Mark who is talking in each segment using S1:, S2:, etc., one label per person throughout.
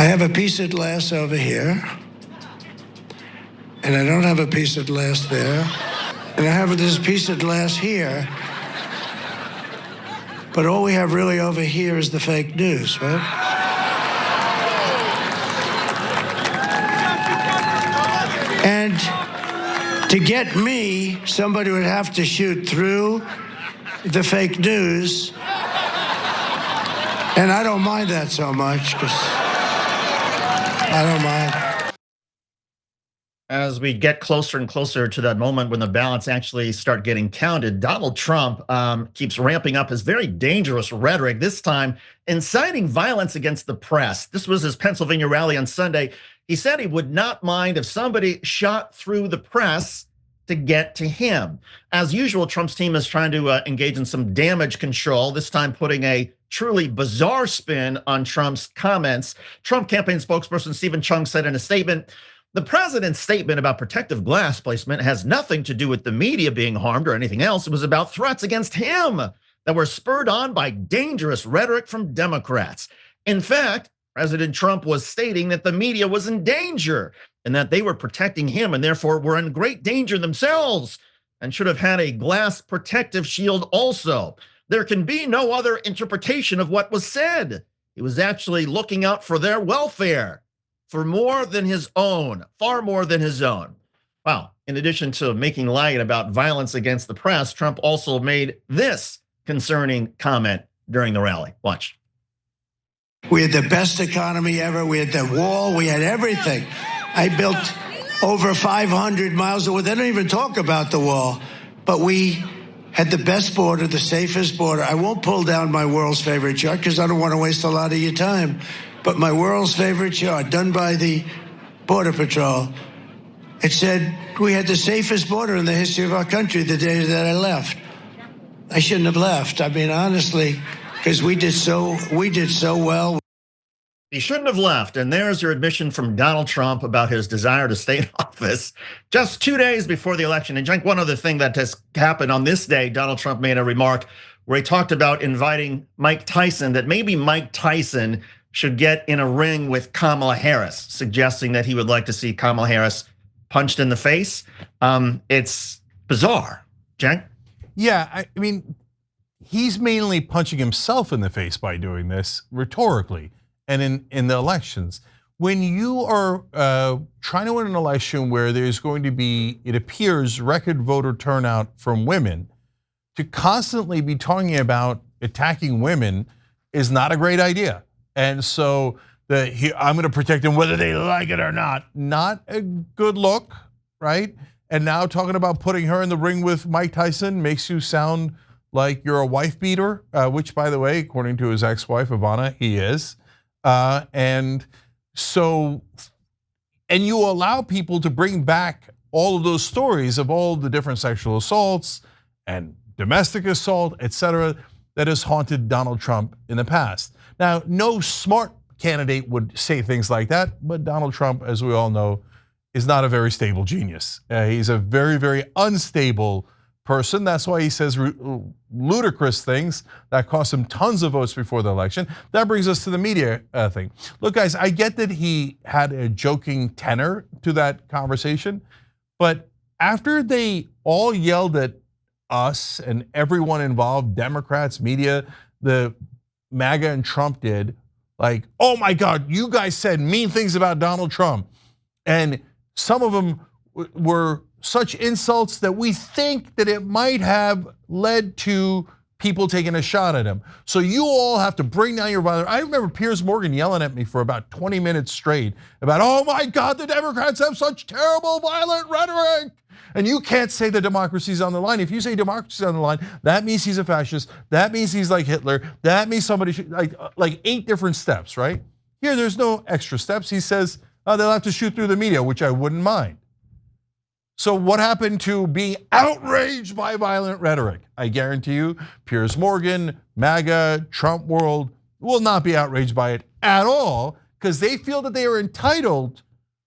S1: I have a piece of glass over here, and I don't have a piece of glass there, and I have this piece of glass here, but all we have really over here is the fake news, right? And to get me, somebody would have to shoot through the fake news, and I don't mind that so much, because I don't mind.
S2: As we get closer and closer to that moment when the ballots actually start getting counted, Donald Trump keeps ramping up his very dangerous rhetoric, this time inciting violence against the press. This was his Pennsylvania rally on Sunday. He said he would not mind if somebody shot through the press to get to him. As usual, Trump's team is trying to engage in some damage control, this time putting a truly bizarre spin on Trump's comments. Trump campaign spokesperson Stephen Chung said in a statement, "The president's statement about protective glass placement has nothing to do with the media being harmed or anything else. It was about threats against him that were spurred on by dangerous rhetoric from Democrats. In fact, President Trump was stating that the media was in danger and that they were protecting him and therefore were in great danger themselves and should have had a glass protective shield also. There can be no other interpretation of what was said. He was actually looking out for their welfare, for more than his own, far more than his own." Wow. In addition to making light about violence against the press, Trump also made this concerning comment during the rally. Watch.
S1: We had the best economy ever. We had the wall. We had everything. I built over 500 miles of wall. They don't even talk about the wall. But we had the best border, the safest border. I won't pull down my world's favorite chart because I don't want to waste a lot of your time. But my world's favorite chart, done by the Border Patrol, it said we had the safest border in the history of our country the day that I left. I shouldn't have left. I mean, honestly, because we did so well.
S2: He shouldn't have left. And there's your admission from Donald Trump about his desire to stay in office just 2 days before the election. And Cenk, one other thing that has happened on this day, Donald Trump made a remark where he talked about inviting Mike Tyson, that maybe Mike Tyson should get in a ring with Kamala Harris, suggesting that he would like to see Kamala Harris punched in the face. It's bizarre. Cenk?
S3: Yeah, I mean, he's mainly punching himself in the face by doing this rhetorically and in the elections. When you are trying to win an election where there's going to be, it appears, record voter turnout from women, to constantly be talking about attacking women is not a great idea. And so I'm gonna protect them whether they like it or not a good look, right? And now talking about putting her in the ring with Mike Tyson makes you sound like you're a wife beater, which, by the way, according to his ex-wife, Ivana, he is. And you allow people to bring back all of those stories of all the different sexual assaults and domestic assault, et cetera, that has haunted Donald Trump in the past. Now, no smart candidate would say things like that, but Donald Trump, as we all know, is not a very stable genius. He's a very, very unstable person. That's why he says ludicrous things that cost him tons of votes before the election. That brings us to the media thing. Look, guys, I get that he had a joking tenor to that conversation, but after they all yelled at us and everyone involved, Democrats, media, the MAGA and Trump did, like, oh my God, you guys said mean things about Donald Trump. And some of them were such insults that we think that it might have led to people taking a shot at him. So you all have to bring down your violence. I remember Piers Morgan yelling at me for about 20 minutes straight about, oh my God, the Democrats have such terrible violent rhetoric. And you can't say the democracy's on the line. If you say democracy's on the line, that means he's a fascist. That means he's like Hitler. That means somebody should, like 8 different steps, right? Here, there's no extra steps. He says they'll have to shoot through the media, which I wouldn't mind. So what happened to being outraged by violent rhetoric? I guarantee you, Piers Morgan, MAGA, Trump world will not be outraged by it at all, because they feel that they are entitled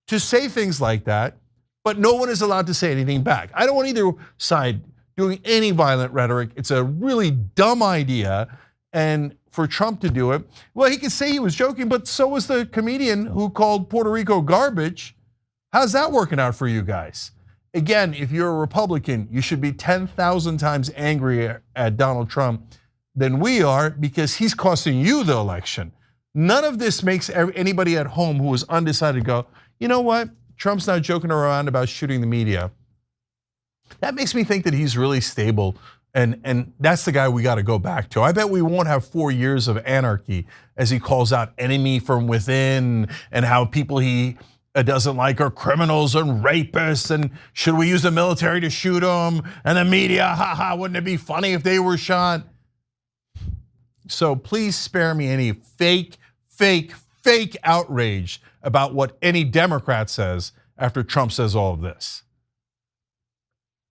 S3: to say things like that, but no one is allowed to say anything back. I don't want either side doing any violent rhetoric. It's a really dumb idea, and for Trump to do it. Well, he could say he was joking, but so was the comedian who called Puerto Rico garbage. How's that working out for you guys? Again, if you're a Republican, you should be 10,000 times angrier at Donald Trump than we are, because he's costing you the election. None of this makes anybody at home who is undecided go, you know what? Trump's not joking around about shooting the media. That makes me think that he's really stable, and that's the guy we got to go back to. I bet we won't have 4 years of anarchy as he calls out enemy from within and how people he doesn't like are criminals and rapists, and should we use the military to shoot them? And the media, haha, wouldn't it be funny if they were shot? So please spare me any fake outrage about what any Democrat says after Trump says all of this.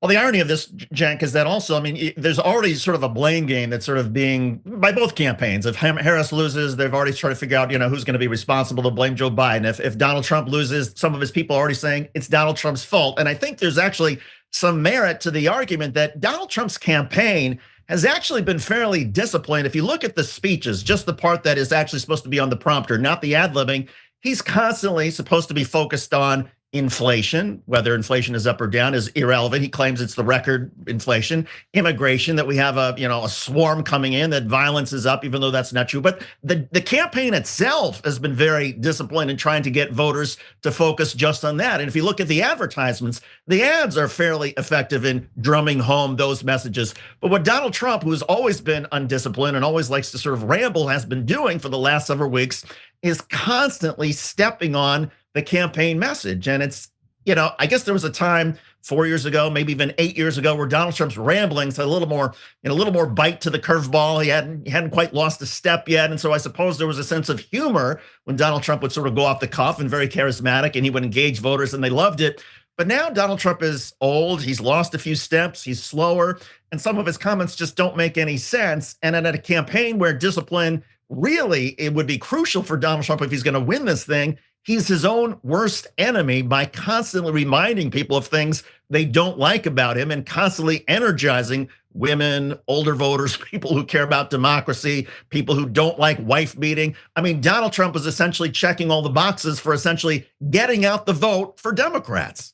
S2: Well, the irony of this, Cenk, is that also, I mean, there's already sort of a blame game that's sort of being, by both campaigns. If Harris loses, they've already tried to figure out, who's going to be responsible to blame Joe Biden. If Donald Trump loses, some of his people are already saying it's Donald Trump's fault. And I think there's actually some merit to the argument that Donald Trump's campaign has actually been fairly disciplined. If you look at the speeches, just the part that is actually supposed to be on the prompter, not the ad-libbing, he's constantly supposed to be focused on inflation. Whether inflation is up or down is irrelevant. He claims it's the record inflation. Immigration, that we have a swarm coming in, that violence is up, even though that's not true. But the campaign itself has been very disciplined in trying to get voters to focus just on that. And if you look at the advertisements, the ads are fairly effective in drumming home those messages. But what Donald Trump, who has always been undisciplined and always likes to sort of ramble, has been doing for the last several weeks is constantly stepping on the campaign message. And it's, I guess there was a time 4 years ago, maybe even 8 years ago, where Donald Trump's ramblings had a little more bite to the curveball. He hadn't quite lost a step yet. And so I suppose there was a sense of humor when Donald Trump would sort of go off the cuff and very charismatic, and he would engage voters and they loved it. But now Donald Trump is old. He's lost a few steps. He's slower. And some of his comments just don't make any sense. And at a campaign where discipline really, it would be crucial for Donald Trump if he's going to win this thing, he's his own worst enemy by constantly reminding people of things they don't like about him and constantly energizing women, older voters, people who care about democracy, people who don't like wife beating. I mean, Donald Trump is essentially checking all the boxes for essentially getting out the vote for Democrats.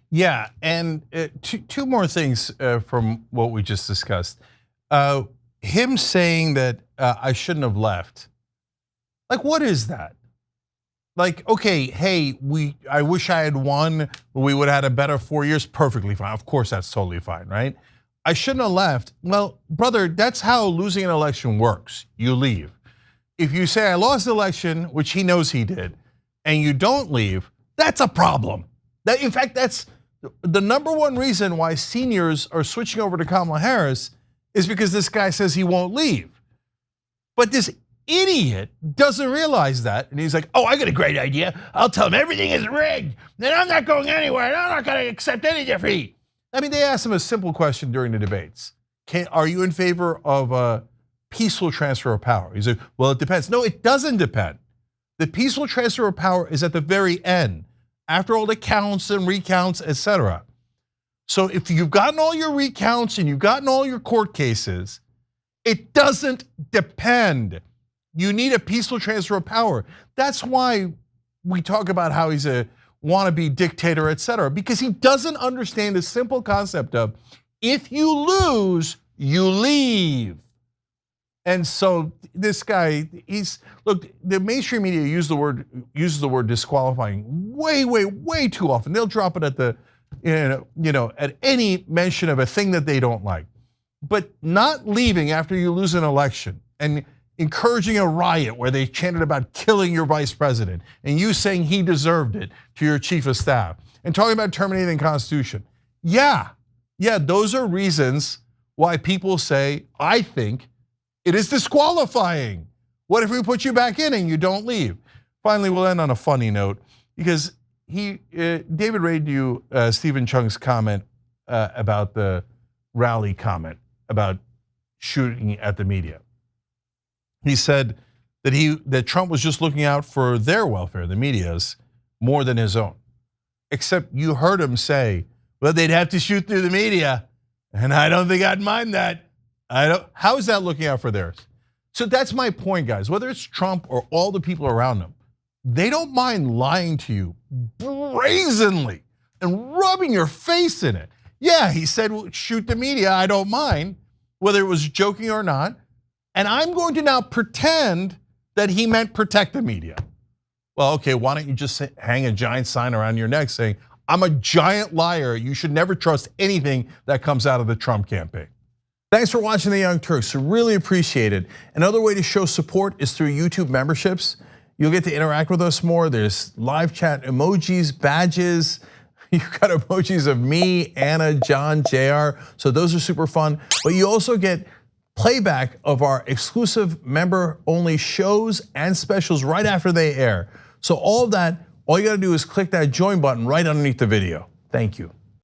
S3: Yeah, and two more things from what we just discussed. Him saying that I shouldn't have left. Like, what is that? Like, okay, hey, I wish I had won, we would have had a better 4 years, perfectly fine. Of course, that's totally fine, right? I shouldn't have left. Well, brother, that's how losing an election works. You leave. If you say I lost the election, which he knows he did, and you don't leave, that's a problem. In fact, that's the number one reason why seniors are switching over to Kamala Harris, is because this guy says he won't leave. But this idiot doesn't realize that, and he's like, oh, I got a great idea. I'll tell him everything is rigged, then I'm not going anywhere, and I'm not gonna accept any defeat. I mean, they asked him a simple question during the debates. Are you in favor of a peaceful transfer of power? He's like, well, it depends. No, it doesn't depend. The peaceful transfer of power is at the very end, after all the counts and recounts, etc. So if you've gotten all your recounts and you've gotten all your court cases, it doesn't depend. You need a peaceful transfer of power. That's why we talk about how he's a wannabe dictator, etc. Because he doesn't understand the simple concept of if you lose, you leave. And so this guy, look, the mainstream media uses the word disqualifying way too often. They'll drop it at at any mention of a thing that they don't like. But not leaving after you lose an election and encouraging a riot where they chanted about killing your vice president and you saying he deserved it to your chief of staff and talking about terminating the Constitution. Yeah, those are reasons why people say, I think it is disqualifying. What if we put you back in and you don't leave? Finally, we'll end on a funny note because David read you Stephen Chung's comment about the rally comment about shooting at the media. He said that Trump was just looking out for their welfare, the media's, more than his own. Except you heard him say, well, they'd have to shoot through the media, and I don't think I'd mind that. How is that looking out for theirs? So that's my point, guys. Whether it's Trump or all the people around him, they don't mind lying to you brazenly and rubbing your face in it. Yeah, he said, well, shoot the media, I don't mind, whether it was joking or not. And I'm going to now pretend that he meant protect the media. Well, okay, why don't you just hang a giant sign around your neck saying, I'm a giant liar, you should never trust anything that comes out of the Trump campaign. Thanks for watching The Young Turks, really appreciate it. Another way to show support is through YouTube memberships. You'll get to interact with us more. There's live chat emojis, badges. You've got emojis of me, Anna, John, JR, so those are super fun. But you also get playback of our exclusive member-only shows and specials right after they air. So all of that, all you gotta do is click that join button right underneath the video. Thank you.